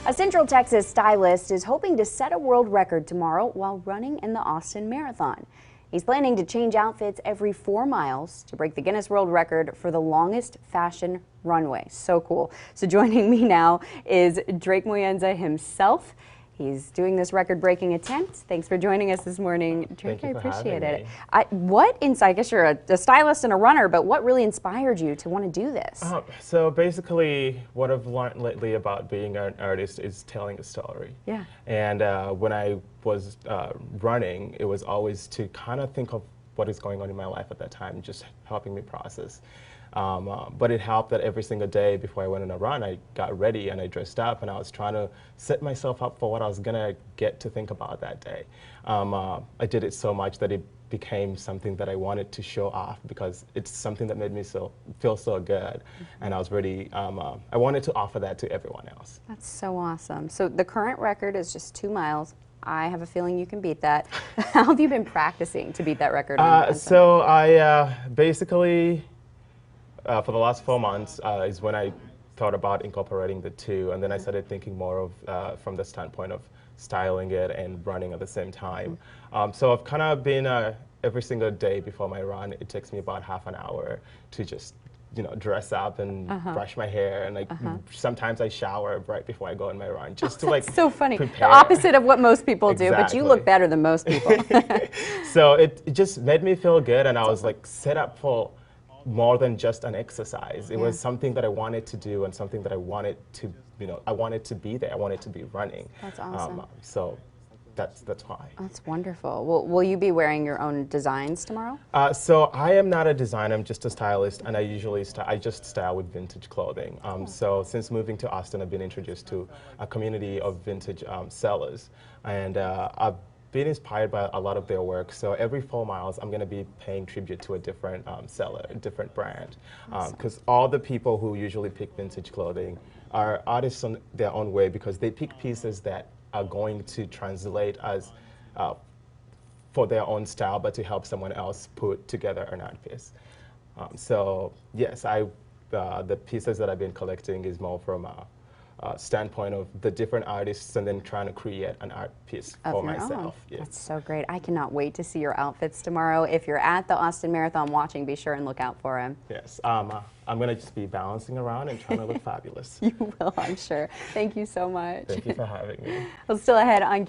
A Central Texas stylist is hoping to set a world record tomorrow while running in the Austin Marathon. He's planning to change outfits every 4 miles to break the Guinness World Record for the longest fashion runway. So cool. So joining me now is Drake Moyenza himself. He's doing this record-breaking attempt. Thanks for joining us this morning, Drake. I appreciate it. I guess you're a stylist and a runner, but what really inspired you to want to do this? So basically, what I've learned lately about being an artist is telling a story. Yeah. And when I was running, it was always to kind of think of what is going on in my life at that time, just helping me process. But it helped that every single day before I went on a run, I got ready and I dressed up and I was trying to set myself up for what I was going to get to think about that day. I did it so much that it became something that I wanted to show off because it's something that made me feel so good. And I was ready, I wanted to offer that to everyone else. That's so awesome. So the current record is just 2 miles. I have a feeling you can beat that. How have you been practicing to beat that record? So I basically, for the last 4 months is when I thought about incorporating the two, and then I started thinking more of from the standpoint of styling it and running at the same time. So I've kind of been every single day before my run, it takes me about half an hour to just dress up and brush my hair, and sometimes I shower right before I go on my run, just to so funny. prepare. The opposite of what most people do, but you Exactly. look better than most people. So it just made me feel good, and I was like set up for more than just an exercise. It was something that I wanted to do and something that I wanted to, I wanted to be there. I wanted to be running. That's awesome. So that's why. That's wonderful. Will you be wearing your own designs tomorrow? So I am not a designer, I'm just a stylist, and I usually I just style with vintage clothing. So since moving to Austin, I've been introduced to a community of vintage sellers, and I've been inspired by a lot of their work. So every 4 miles, I'm going to be paying tribute to a different seller, a different brand. Because all the people who usually pick vintage clothing are artists on their own way, because they pick pieces that are going to translate as for their own style, but to help someone else put together an art piece. So yes, the pieces that I've been collecting is more from a standpoint of the different artists and then trying to create an art piece for myself. Yes. That's so great. I cannot wait to see your outfits tomorrow. If you're at the Austin Marathon watching, be sure and look out for them. Yes, I'm going to just be bouncing around and trying to look fabulous. You will, I'm sure. Thank you so much. Thank you for having me. Well, still ahead on